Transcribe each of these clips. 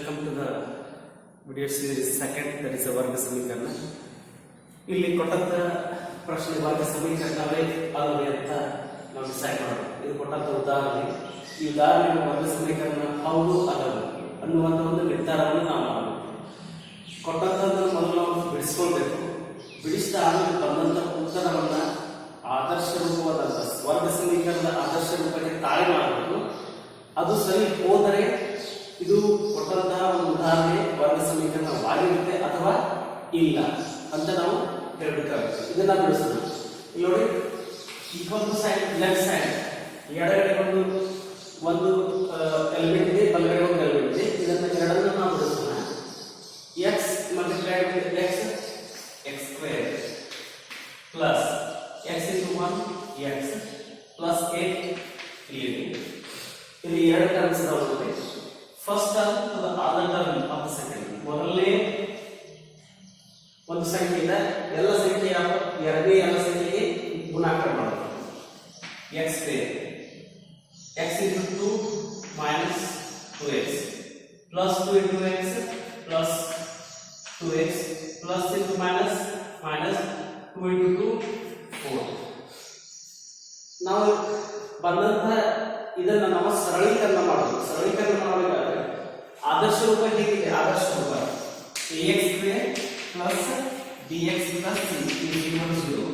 Welcome to the video series second, that is a ವರ್ಗ ಸಮೀಕರಣ. ಇಲ್ಲಿ ಕೊಟ್ಟಂತ ಪ್ರಶ್ನೆ ವರ್ಗ ಸಮೀಕರಣವೇ ಅಲ್ಲವೇ ಅಂತ ನಾವು ಡಿಸೈಡ್ ಮಾಡೋಣ. ಇದು ಕೊಟ್ಟಂತ ಉದಾಹರಣೆ, ಈ ಉದಾಹರಣೆ ವರ್ಗ ಸಮೀಕರಣ ಹೌದು ಅಲ್ಲವೇ ಅನ್ನುವಂಥ ಒಂದು ನಿರ್ಧಾರವನ್ನು ನಾವು ಮಾಡಬೇಕು. ಕೊಟ್ಟಂತದ್ದನ್ನು ಮೊದಲು ನಾವು ಬಿಡಿಸ್ಕೊಳ್ಬೇಕು. ಬಿಡಿಸಿದ ಆಮೇಲೆ ಬಂದಂತ ಉತ್ತರವನ್ನ ಆದರ್ಶ ರೂಪವಾದಂಥ ವರ್ಗ ಸಮೀಕರಣದ ಆದರ್ಶ ರೂಪಕ್ಕೆ ತಾಳೆ ಮಾಡಬೇಕು. ಅದು ಸರಿ ಹೋದರೆ ಇದು ಕೊಟ್ಟಂತಹ ಒಂದು ಉದಾಹರಣೆ ವರ್ಗ ಸಮೀಕರಣವಾಗಿರುತ್ತೆ ಅಥವಾ ಇಲ್ಲ ಅಂತ ನಾವು ಹೇಳ್ಬೇಕಾಗುತ್ತೆ. ಇದನ್ನ ಬಿಡಿಸೋಣ. ಇಲ್ಲಿ ನೋಡಿ, equal to side left side ಎಡಗಡೆ ಒಂದು ಎಲಿಮೆಂಟ್ ಇದೆ, ಬಲಗಡೆ ಒಂದು ಎಲಿಮೆಂಟ್ ಇದೆ. ಇದನ್ನ ಎರಡನ್ನು ನಾವು ಬಿಡಿಸೋಣ. X multiplied with x, x square plus x into 1 x plus 8 ಇಲ್ಲಿ ಎರಡು ಟರ್ಮ್ಸ್ ಇದಾವೆ. First term to the other term of the second. ಮೊದಲನೇ ಒಂದು ಸಂಖ್ಯೆಯಿಂದ ಎಲ್ಲ ಸಂಖ್ಯೆಯ ಎರಡನೇ ಎಲ್ಲ ಸಂಖ್ಯೆಗೆ ಗುಣಾಕಾರ ಮಾಡೋದು. X square X into 2 minus 2x plus 2 into X plus 2x plus into minus minus 2 into 2 4. ನಾವು ಬಂದಂತ ಇದನ್ನ ನಾವು ಸರಳೀಕರಣ ಮಾಡಬೇಕು. ಸರಳೀಕರಣ ಮಾಡಬೇಕಾದ್ರೆ ಆದರ್ಶ ರೂಪ ಹೇಗಿದೆ? ಆದರ್ಶ ರೂಪ ax square plus bx plus c equal 0.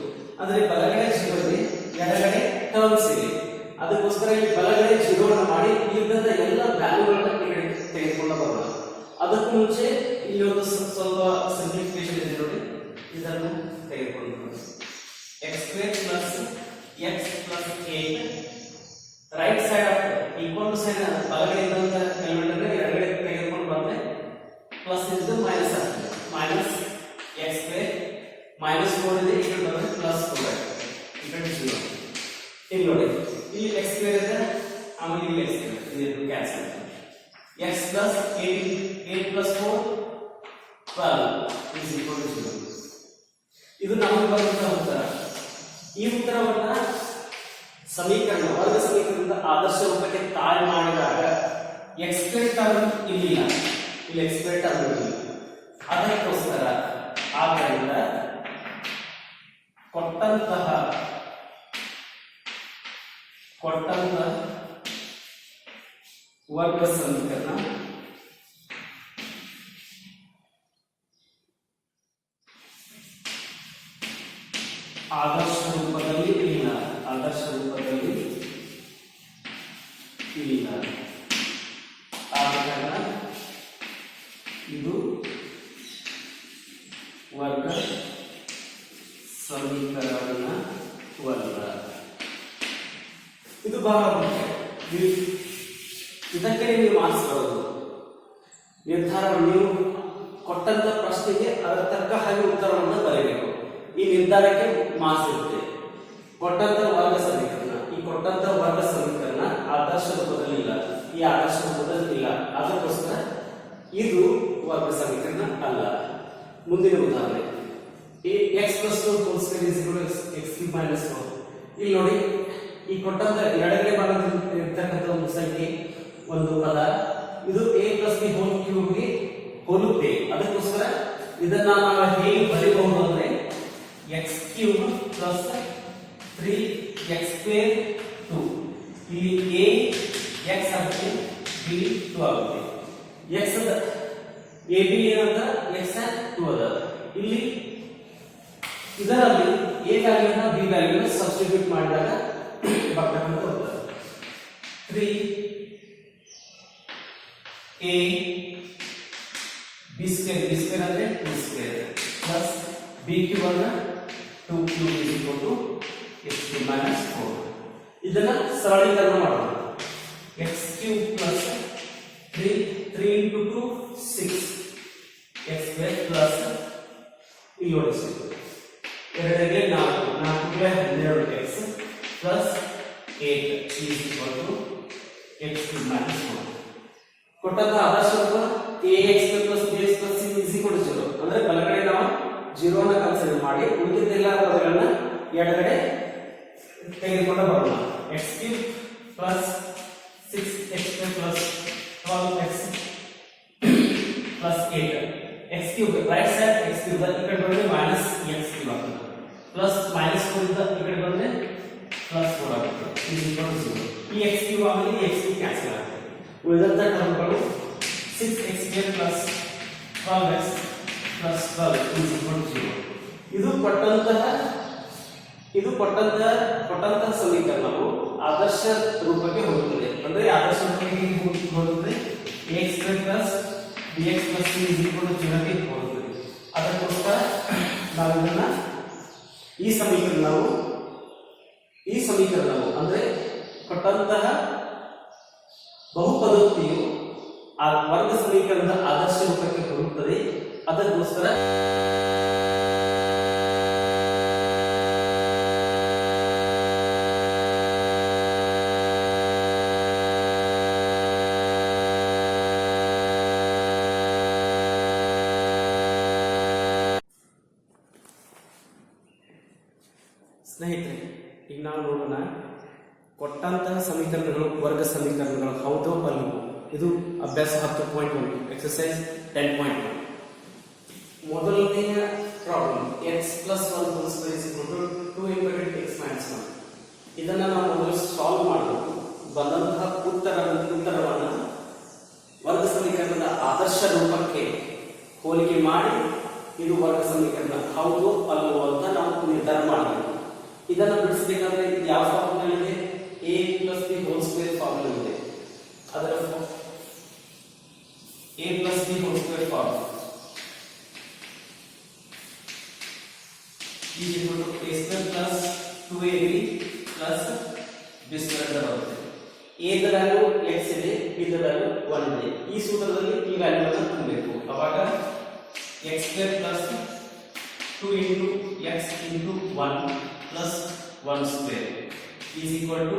ಅಂದ್ರೆ ಬಲಗಡೆ 0 ಇದೆ, ಎಡಗಡೆ ಟರ್ಮ್ಸ್ ಇದೆ. ಅದಕ್ಕೋಸ್ಕರ ಈ ಬಲಗಡೆ 0 ಅನ್ನು ಮಾಡಿ ಇಲ್ಲದ ಎಲ್ಲ ವ್ಯಾಲ್ಯೂಗಳನ್ನ ತೆಗೆದುಕೊಂಡು ಬರೋಣ. ಅದಕ್ಕೂ ಮುಂಚೆ ಇಲ್ಲಿ ಒಂದು ಸ್ವಲ್ಪ ಸಿಂಪ್ಲಿಫಿಕೇಶನ್ ಇದೆ ನೋಡಿ, ಇದನ್ನು ತೆಗೆದುಕೊಂಡು x square plus x plus 8 right side of equal to sign ಬಲಗಡೆ ಇದ್ದಂತ ಎಲಿಮೆಂಟ್ ಅನ್ನು ಎಡಗಡೆ ತೆಗೆದುಕೊಂಡು ಬಂದ್ರೆ ಪ್ಲಸ್ ಇಂದ ಮೈನಸ್ ಆಗ್ತದೆ. ಮೈನಸ್ ಎಕ್ಸ್ ಸ್ಕ್ವೇರ್ ಮೈನಸ್ 4 ಇದೆ, ಈ ಕಡೆ ಬಂದ್ರೆ ಪ್ಲಸ್ 4 ಆಗ್ತದೆ. ಈ ಕಡೆ 0. ಇಲ್ಲಿ ನೋಡಿ, ಇಲ್ಲಿ ಎಕ್ಸ್ ಸ್ಕ್ವೇರ್ ಇದೆ, ಆಮೇಲೆ ಇಲ್ಲಿ ಎಕ್ಸ್ ಸ್ಕ್ವೇರ್ ಇದು ಕ್ಯಾನ್ಸಲ್ ಆಗ್ತದೆ. X plus 8 plus 4 12 is equal to 0. ಇದು ನಮಗೆ ಬರುವಂತಹ ಉತ್ತರ. ಈ ಉತ್ತರವನ್ನ ಸಮೀಕರಣ ವರ್ಗ ಸಮೀಕರಣದ ಆದರ್ಶ ರೂಪಕ್ಕೆ ತಾಳೆ ಮಾಡಿದಾಗ ಎಕ್ಸ್ ಸ್ಕ್ವೇರ್ ಟರ್ಮ್ ಇಲ್ಲಿಲ್ಲ, ಇಲ್ಲಿ ಎಕ್ಸ್ ಸ್ಕ್ವೇರ್ ಟರ್ಮ್ ಇಲ್ಲ. ಅದಕ್ಕೋಸ್ಕರ ಆದ್ದರಿಂದ ಕೊಟ್ಟಂತಹ ವರ್ಗ ಸಮೀಕರಣ ಆದರ್ಶ ರೂಪದಲ್ಲಿ ಇಲ್ಲ. ಆದರ್ಶ ರೂಪದಲ್ಲಿ ಇಲ್ಲ. ಆದ ಕಾರಣ ಇದು ವರ್ಗ ಸಮೀಕರಣವಲ್ಲ. ಇದು ಬಹಳ ಮುಖ್ಯ. ಇದಕ್ಕೆ ನೀವು ಮಾರ್ಕ್ಸ್ ಬರೋದು. ನಿರ್ಧಾರ ನೀವು ಕೊಟ್ಟಂತ ಪ್ರಶ್ನೆಗೆ ಅದರ ತಕ್ಕ ಹಾಗೆ ಉತ್ತರವನ್ನು ಬರೆಯಬೇಕು. ಈ ನಿರ್ಧಾರಕ್ಕೆ ಮಾರ್ಕ್ಸ್ ಇರುತ್ತೆ. ಕೊಟ್ಟಂತ ವರ್ಗ ಸಮೀಕರಣ, ಈ ಕೊಟ್ಟಂತ ವರ್ಗ ಸಮೀಕರಣ ಆದರ್ಶ ರೂಪದಲ್ಲಿ ಇಲ್ಲ, ಈ ಆದರ್ಶ ರೂಪದಲ್ಲಿ ಇಲ್ಲ. ಅದಕ್ಕೋಸ್ಕರ ಇದು ವರ್ಗ ಸಮೀಕರಣ ಅಲ್ಲ. ಮುಂದಿನ ಉದಾಹರಣೆ, x plus 2 whole square is equal to x cube minus 4. ಇಲ್ಲಿ ನೋಡಿ, ಈ ಕೊಟ್ಟಂತ ಎಡಗಡೆ ಭಾಗದಲ್ಲಿರ್ತಕ್ಕಂಥ ಒಂದು ಸಂಖ್ಯೆ ಒಂದು ಪದ ಇದು a plus B whole cube ಗೆ ಹೋಲುತ್ತೆ. ಅದಕ್ಕೋಸ್ಕರ ಇದನ್ನ ನಾವು ಹೇಗೆ ಬರೆಯಬಹುದು ಅಂದ್ರೆ X cube plus 3x square 2. ಇಲ್ಲಿ a x ಆಗುತ್ತೆ, b 2 ಆಗುತ್ತೆ. x ಅದ a b ಏನಂತ x 2 ಅದ. ಇಲ್ಲಿ ಇದರಲ್ಲಿ a ವ್ಯಾಲ್ಯೂನ b ವ್ಯಾಲ್ಯೂನ ಸಬ್ಸ್ಟಿಟ್ಯೂಟ್ ಮಾಡಿದಾಗ ಬರ್ತಕ್ಕಂಥ ಉತ್ತರ 3a b ಸ್ಕ್ವೇರ್ ಅಂದ್ರೆ 2 ಸ್ಕ್ವೇರ್ ಪ್ಲಸ್ b ಕ್ಯೂಬ್ ಅನ್ನ 2 cube is equal to x cube minus 4. ಇದನ್ನ ಸರಳೀಕರಣ ಮಾಡೋಣ. x cube plus 3 into 2 6 x square plus ಇಲ್ಲಿ ನೋಡಿ ಎರಡಕ್ಕೆ 4 x plus 8 is equal to x cube minus 4. ಕೊಟ್ಟಂತ ಆದರ್ಶ ರೂಪ ax plus bx plus c is equal to 0. ಅಂದ್ರೆ ಬಲಗಡೆ ನಾವು 0 ಅನ್ನು ಕನ್ಸಿಡರ್ ಮಾಡಿ ಉಳಿದಿದ್ದೆಲ್ಲ ಪದಗಳನ್ನ ಎಡಗಡೆ ತೆಗೆದುಕೊಂಡು ಬರೋಣ. x cube plus 6x plus 12x plus 8 x cube right side x cube ಈ ಕಡೆ ಬಂದ್ರೆ minus x cube ಆಗುತ್ತೆ plus minus 4 ಇಂದ ಈ ಕಡೆ ಬಂದ್ರೆ plus 4 ಆಗುತ್ತೆ is equal to 0 ಈ x cube ಆಮೇಲೆ ಈ x cube ಕ್ಯಾನ್ಸಲ್ ಆಗುತ್ತೆ ಉಳಿದಂತ ಟರ್ಮ್ಗಳು 6x square plus 12x plus 12 is equal to 0 ಇದು ಕೊಟ್ಟಂತಹ ಸಮೀಕರಣವು ಆದರ್ಶ ರೂಪಕ್ಕೆ ಹೋಗುತ್ತದೆ ಅಂದ್ರೆ ಆದರ್ಶ ರೂಪಕ್ಕೆ ಹೋಗುತ್ತದೆ ax square plus bx plus c is equal to 0 ಗೆ ಹೋಗುತ್ತದೆ ಅದಕ್ಕೋಸ್ಕರ ನಾವು ಇದನ್ನ ಈ ಸಮೀಕರಣವು ಅಂದ್ರೆ ಕೊಟ್ಟಂತಹ ಬಹುಪದೋಕ್ತಿಯು ಆ ವರ್ಗ ಸಮೀಕರಣದ ಆದರ್ಶ ರೂಪಕ್ಕೆ ಹೋಗುತ್ತದೆ ಅದಕ್ಕೋಸ್ಕರ ಸ್ನೇಹಿತರೆ ಈಗ ನಾವು ನೋಡೋಣ ಕೊಟ್ಟಂತಹ ಸಮೀಕರಣಗಳು ವರ್ಗ ಸಮೀಕರಣಗಳು ಹೌದೋ ಅಲ್ಲವೋ ಇದು ಅಭ್ಯಾಸ 10.1 ಎಕ್ಸರ್ಸೈಸ್ 10.1 ಮೊದಲನೆಯ problem x plus 1 whole square is equal to 2 into x minus 1 ಇದನ್ನ ನಾವು ಮೊದಲು ಸಾಲ್ವ್ ಮಾಡಬೇಕು ಬಂದಂತಹ ಉತ್ತರವನ್ನು ವರ್ಗ ಸಮೀಕರಣದ ಆದರ್ಶ ರೂಪಕ್ಕೆ ಹೋಲಿಕೆ ಮಾಡಿ ಇದು ವರ್ಗ ಸಮೀಕರಣ ಹೌದು ಅಲ್ಲವೋ ಅಂತ ನಾವು ನಿರ್ಧಾರ ಮಾಡಬೇಕು ಇದನ್ನ ಬಿಡಿಸಬೇಕಾದ್ರೆ ಇದು ಯಾವ ಫಾರ್ಮುಲಾ ಇದೆ a plus b whole square formula ಇದೆ ಅದರ a plus b whole square formula is equal to a square plus 2ab plus b square ಅಂತ ಬರುತ್ತೆ a ದ ವ್ಯಾಲ್ಯೂ x ಇದೆ b ದ ವ್ಯಾಲ್ಯೂ 1 ಇದೆ ಈ ಸೂತ್ರದಲ್ಲಿ ಈ ವ್ಯಾಲ್ಯೂ ಅನ್ನು ತುಂಬಬೇಕು ಆವಾಗ x square plus 2 into x into 1 plus 1 square is equal to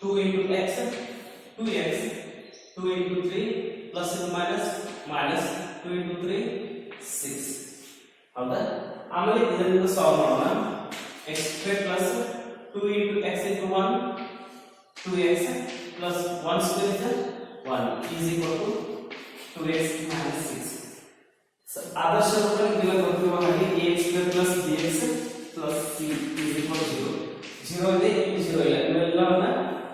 2 into x 2x 2 into 3 plus and minus 2 into 3 6 ಹೌದಾ ಆಮೇಲೆ ಇದನ್ನು ಸಾಲ್ವ್ ಮಾಡೋಣ x square plus 2 into x into 1 2x plus 1 square is 1 is equal to 2x minus 6 so ಆದರ್ಶ ರೂಪದಲ್ಲಿ ನಿಮಗೆ ಗೊತ್ತಿರುವ ಹಾಗೆ ax square plus bx plus c is equal to 0 ಇದೆ ಇಲ್ಲಿ 0 ಇಲ್ಲ ಇವೆಲ್ಲವನ್ನ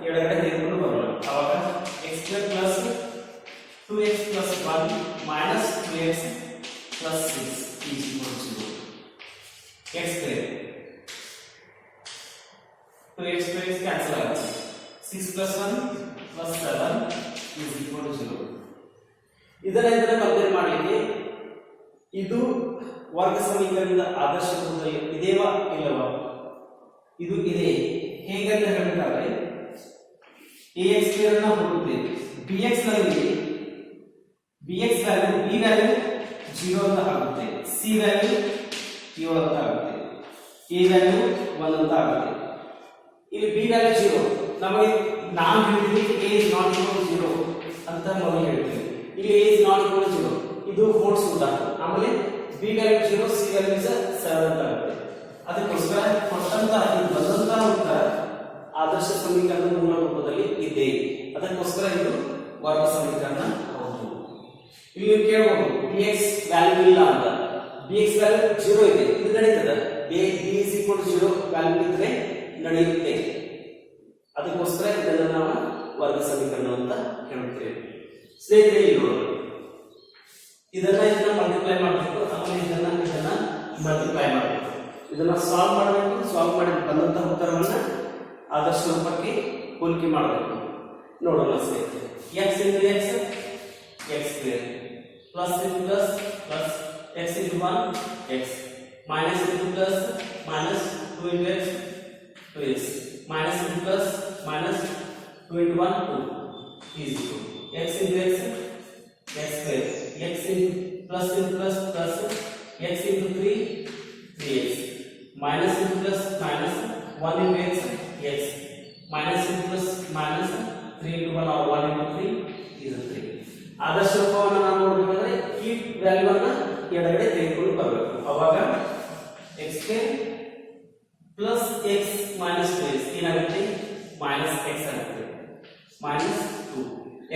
ಎಡಗಡೆ ತೆಗೆದುಕೊಂಡು ಬರೋಣ ಆವಾಗ x square plus 2x plus 1 minus 2x plus 6 is equal to 0 x square 2x cancel ಆಗುತ್ತೆ 6 plus 1 plus 7 is equal to 0 ಇದನ್ನ ಕಂಪೇರ್ ಮಾಡಲಿಕ್ಕೆ ಇದು ವರ್ಗ ಸಮೀಕರಣದ ಆದರ್ಶ ರೂಪದಲ್ಲಿ ಇದೆವಾ ಇಲ್ಲವಾ ಇದು ಇದೆ ಹೇಗೆ ಅಂತ ಹೇಳಿದ್ರೆ ax square ಅನ್ನು ಹುಡುಕುತ್ತೇವೆ bx ನಲ್ಲಿ bx ವ್ಯಾಲ್ಯೂ b ವ್ಯಾಲ್ಯೂ 0 ಅಂತ ಆಗುತ್ತೆ c ವ್ಯಾಲ್ಯೂ 7 ಅಂತ ಆಗುತ್ತೆ a ವ್ಯಾಲ್ಯೂ 1 ಅಂತ ಆಗುತ್ತೆ ಇಲ್ಲಿ b ವ್ಯಾಲ್ಯೂ 0 ನಮಗೆ ನಾವು ಹೇಳಿದ್ವಿ a is not equal to 0 ಅಂತ ಮೊದಲು ಹೇಳ್ತೀವಿ ಇಲ್ಲಿ a is not equal to 0 ಇದು ಫೋರ್ಸ್ ಉದಾಹರಣೆ ಆಮೇಲೆ b ವ್ಯಾಲ್ಯೂ 0 c ವ್ಯಾಲ್ಯೂ 7 ಅಂತ ಆಗುತ್ತೆ ಅದಕ್ಕೋಸ್ಕರ ಕೊಟ್ಟಂತಹ ಬಂದಂತಹ ಉತ್ತರ ಆದರ್ಶ ಸಮೀಕರಣದ ಮೂಲ ರೂಪದಲ್ಲಿ ಇದೆ ಅದಕ್ಕೋಸ್ಕರ ಇದು ವರ್ಗ ಸಮೀಕರಣ ಹೌದು ಇಲ್ಲಿ ಕೇಳಬಹುದು bx ವ್ಯಾಲ್ಯೂ ಇಲ್ಲ ಅಂತ bx ವ್ಯಾಲ್ಯೂ 0 ಇದೆ ಇದು ನಡೆಯುತ್ತದೆ b is equal to 0 value ಇದ್ರೆ ನಡೆಯುತ್ತೆ ಅದಕ್ಕೋಸ್ಕರ ಇದನ್ನು ನಾವು ವರ್ಗ ಸಮೀಕರಣ ಅಂತ ಹೇಳುತ್ತೇವೆ ಸ್ನೇಹಿತರೆ ಇದನ್ನ ಮಲ್ಟಿಪ್ಲೈ ಮಾಡಬೇಕು ಆಮೇಲೆ ಇದನ್ನ ಮಲ್ಟಿಪ್ಲೈ ಮಾಡಬೇಕು ಇದನ್ನ ಸಾಲ್ವ್ ಮಾಡಬೇಕು ಸಾಲ್ವ್ ಮಾಡಿ ಬಂದಂತಹ ಉತ್ತರವನ್ನ ಆದರ್ಶ ರೂಪಕ್ಕೆ ಹೋಲಿಕೆ ಮಾಡಬೇಕು ನೋಡೋಣ ಸ್ನೇಹಿತರೆ x into x x square plus into plus plus x into 1 x minus into plus minus 2 into x 2x minus into plus minus 2 into 1 2 is equal x into x x square x into plus plus x into 3 3x minus into plus minus 1 into x x minus into plus minus 3 into 1 or 1 into 3 is 3 ಆದರ್ಶ ರೂಪವನ್ನು ನಾವು ನೋಡಬೇಕಾದ್ರೆ ಈ value ಅನ್ನು ಎಡಗಡೆ ತೆಗೆದುಕೊಂಡು ಬರಬೇಕು ಅವಾಗ x square plus x minus 2x ಏನಾಗುತ್ತೆ minus x ಆಗುತ್ತೆ minus 2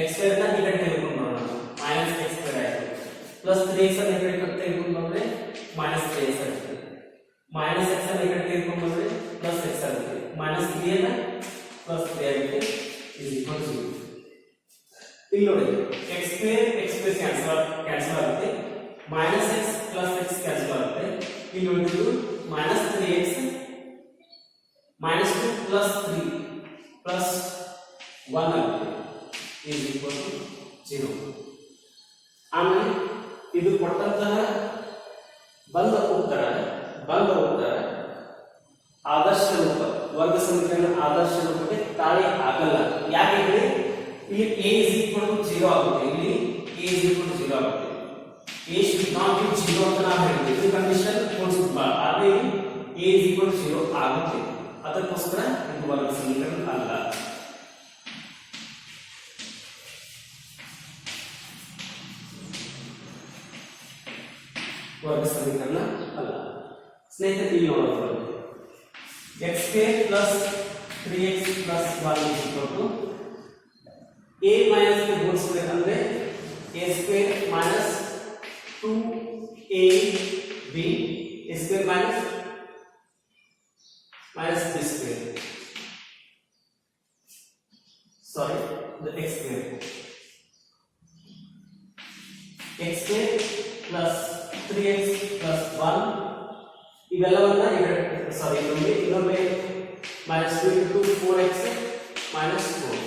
x square ನ ಈ ಕಡೆ ತೆಗೆದುಕೊಂಡು ಬರೋಣ minus x square ಆಯಿತು ಪ್ಲಸ್ 3x ಅನ್ನು ಈ ಕಡೆ ತೆಗೆದುಕೊಂಡು ಬಂದ್ರೆ ಮೈನಸ್ 3x ಆಗುತ್ತೆ. ಮೈನಸ್ x ಅನ್ನು ಈ ಕಡೆ ತೆಗೆದುಕೊಂಡು ಬಂದ್ರೆ ಪ್ಲಸ್ x ಆಗುತ್ತೆ. ಮೈನಸ್ 3 ಅನ್ನು ಪ್ಲಸ್ 3 ಆಗುತ್ತೆ. Is equal to 0. ಇಲ್ಲಿ ನೋಡಿ x ಸ್ಕ್ವೇರ್ ಕ್ಯಾನ್ಸಲ್ ಆಗುತ್ತೆ. Minus x plus x cancel ಆಗುತ್ತೆ. ಇಲ್ಲಿ ಉಳಿದಿದ್ದು minus 3x minus 2 plus 3 plus 1 ಆಗುತ್ತೆ. Is equal to 0. ಆಮೇಲೆ ಇದು ಕೊಟ್ಟಂತಹ ಬಂದ ಉತ್ತರ ಆದರ್ಶ ರೂಪ ವರ್ಗ ಸಮೀಕರಣ ಆದರ್ಶ ರೂಪಕ್ಕೆ ತಾಳೆ ಆಗಲ್ಲ. ಯಾಕೆ ಹೇಳಿ ಇಲ್ಲಿ a is equal to 0 ಆಗುತ್ತೆ. ಇಲ್ಲಿ a is equal to 0 ಆಗುತ್ತೆ. a should not be 0 ಅಂತ ನಾವು ಹೇಳಿದ್ವಿ. ಇದು ಕಂಡೀಷನ್ ತೋರಿಸುತ್ತಾ ಆದರೆ a is equal to 0 ಆಗುತ್ತೆ. ಅದಕ್ಕೋಸ್ಕರ ಇದು ವರ್ಗ ಸಮೀಕರಣ ಅಲ್ಲ. ವರ್ಗ ಸಮೀಕರಣ ಅಲ್ಲ. ಸ್ನೇಹಿತರೆ ಇಲ್ಲಿ ನೋಡೋಣ, x square plus 3x plus 1 is equal to a minus b whole square ಅಂದ್ರೆ a square minus 2ab a square minus b square, sorry the x square plus 3x plus 1 ಇವೆಲ್ಲವನ್ನ ಇನ್ನೊಮ್ಮೆ ಮೈನಸ್ 2 ಇಂಟು 4x ಮೈನಸ್ 4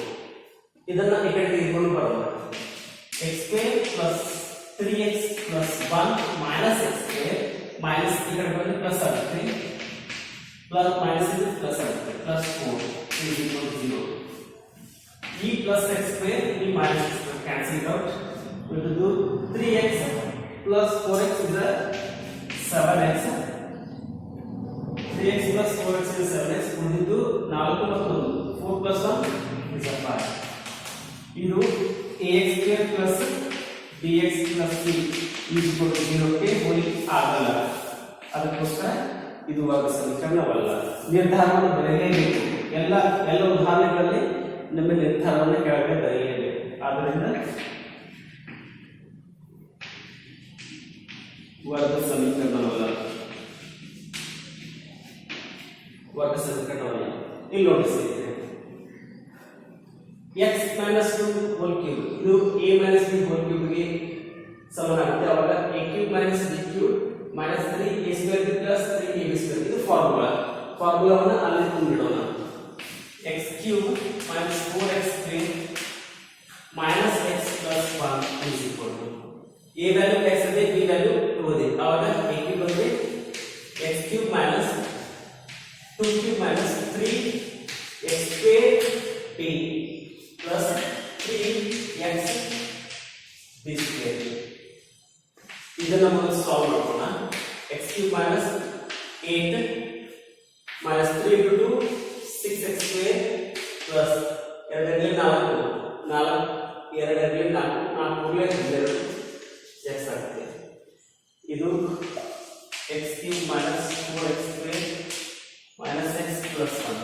ಇದನ್ನ ಈ ಕಡೆ ತೆಗೆದುಕೊಂಡು ಬರೋಣ. x square plus 3x plus 1 minus x square minus ಈ ಕಡೆ ಬಂದು ಪ್ಲಸ್ ಆಗುತ್ತೆ, ಪ್ಲಸ್ ಮೈನಸ್ ಇದು ಪ್ಲಸ್ ಆಗುತ್ತೆ, ಪ್ಲಸ್ 4 is equal to 0. ಈ ಪ್ಲಸ್ x ಸ್ಕ್ವೇರ್ ಈ minus x square cancel out. ಉಳಿದು 3x plus 4x is a 7x. 3x plus 4x is 7x. ಉಳಿದಿದ್ದು 4 ಮತ್ತು 4 plus 1 is a 5. ಇದು ax square plus bx plus c is equal to 0 ಕ್ಕೆ ಹೋಲಿಕೆ ಆಗಲ್ಲ. ಅದಕ್ಕೋಸ್ಕರ ಇದು ವರ್ಗ ಸಮೀಕರಣವಲ್ಲ. ನಿರ್ಧಾರವನ್ನು ಬರೆಯಲೇಬೇಕು. ಎಲ್ಲ ಉದಾಹರಣೆಗಳಲ್ಲಿ ನಮ್ಮ ನಿರ್ಧಾರವನ್ನು ಕೆಳಗೆ ಬರೆಯಲೇಬೇಕು. ಆದ್ದರಿಂದ ವರ್ಗ ಸಮೀಕರಣವಲ್ಲ. ಇಲ್ಲಿ ನೋಡಿ x minus 2 whole cube ಇದು a minus b whole cube ಗೆ ಸಮನಾಗುತ್ತೆ. ಅವಾಗ a cube minus b cube minus 3a square plus 3ab square ಇದು ಫಾರ್ಮುಲಾವನ್ನು ಅಲ್ಲಿ ತುಂಬಿಡೋಣ. x cube minus 4x square minus x plus 1 is equal to a value x ಇದೆ, b value 2 ಇದೆ. ಅವಾಗ a cube ಬಂದ್ರೆ x cube minus 2 cube minus 3x square b plus 3x b square. ಇದನ್ನ ನಾವು solve ಮಾಡೋಣ. x cube minus 8 minus 3 into 2 6x square plus 2 x ಆಗುತ್ತೆ. ಇದು x cube minus 4x square minus x plus 1.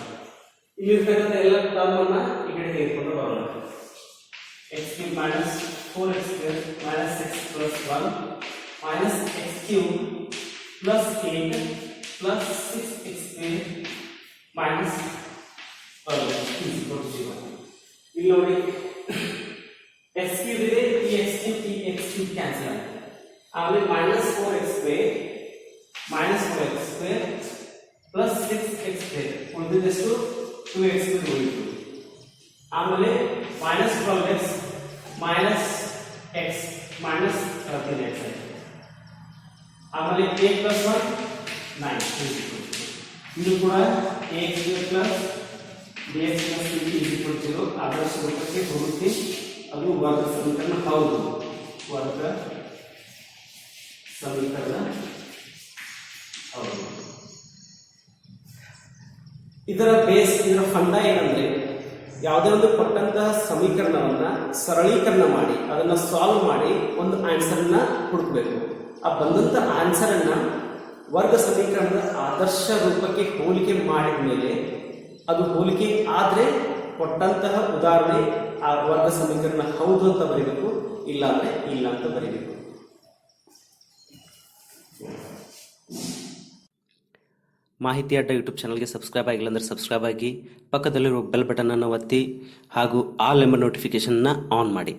ಇಲ್ಲಿ ಇರತಕ್ಕಂತ ಎಲ್ಲ term ಅನ್ನ ಈ ಕಡೆ ತೆಗೆದುಕೊಂಡು ಬರೋಣ. x cube minus 4x square minus x plus 1 minus x cube plus 8 plus 6x square minus 12 is equal to 0. ಇಲ್ಲಿ ನೋಡಿ x cube ಇದೆ, ಈ x cube ಕ್ಯಾನ್ಸಲ್ ಆಗುತ್ತೆ. ಆಮೇಲೆ minus 4x square plus 6x square ಉಳಿದಿದ್ದಷ್ಟು 2x square ಉಳಿಯಿತು. ಆಮೇಲೆ minus 12x minus x minus 13x ಆಮೇಲೆ a plus 1 9 ಇದು ಕೂಡ ax plus bx plus c is equal to 0 ಆದರ್ಶ ರೂಪಕ್ಕೆ ಹೋಗುತ್ತೆ. ಅದು ವರ್ಗ ಸಮೀಕರಣ ಹೌದು. ವರ್ಗ ಸಮೀಕರಣ ಹೌದು. ಇದರ ಫಂಡ ಏನಂದ್ರೆ ಯಾವುದೇ ಒಂದು ಕೊಟ್ಟಂತಹ ಸಮೀಕರಣವನ್ನ ಸರಳೀಕರಣ ಮಾಡಿ ಅದನ್ನ ಸಾಲ್ವ್ ಮಾಡಿ ಒಂದು ಆನ್ಸರ್ ಅನ್ನ ಹುಡುಕಬೇಕು. ಆ ಬಂದಂತ ಆನ್ಸರ್ ಅನ್ನ ವರ್ಗ ಸಮೀಕರಣದ ಆದರ್ಶ ರೂಪಕ್ಕೆ ಹೋಲಿಕೆ ಮಾಡಿದ ಮೇಲೆ ಅದು ಹೋಲಿಕೆ ಆದ್ರೆ ಕೊಟ್ಟಂತಹ ಉದಾಹರಣೆ ಆ ವರ್ಗ ಸಮೀಕರಣ ಹೌದು ಅಂತ ಬರೀಬೇಕು, ಇಲ್ಲ ಅಂದ್ರೆ ಇಲ್ಲ ಅಂತ ಬರೀಬೇಕು. ಮಾಹಿತಿ ಅಡ್ಡ ಯೂಟ್ಯೂಬ್ ಚಾನಲ್ಗೆ ಸಬ್ಸ್ಕ್ರೈಬ್ ಆಗಿಲ್ಲ ಅಂದರೆ ಸಬ್ಸ್ಕ್ರೈಬ್ ಆಗಿ, ಪಕ್ಕದಲ್ಲಿರುವ ಬೆಲ್ ಬಟನನ್ನು ಒತ್ತಿ ಹಾಗೂ ಆಲ್ ಎಂಬ ನೋಟಿಫಿಕೇಷನ್ನ ಆನ್ ಮಾಡಿ.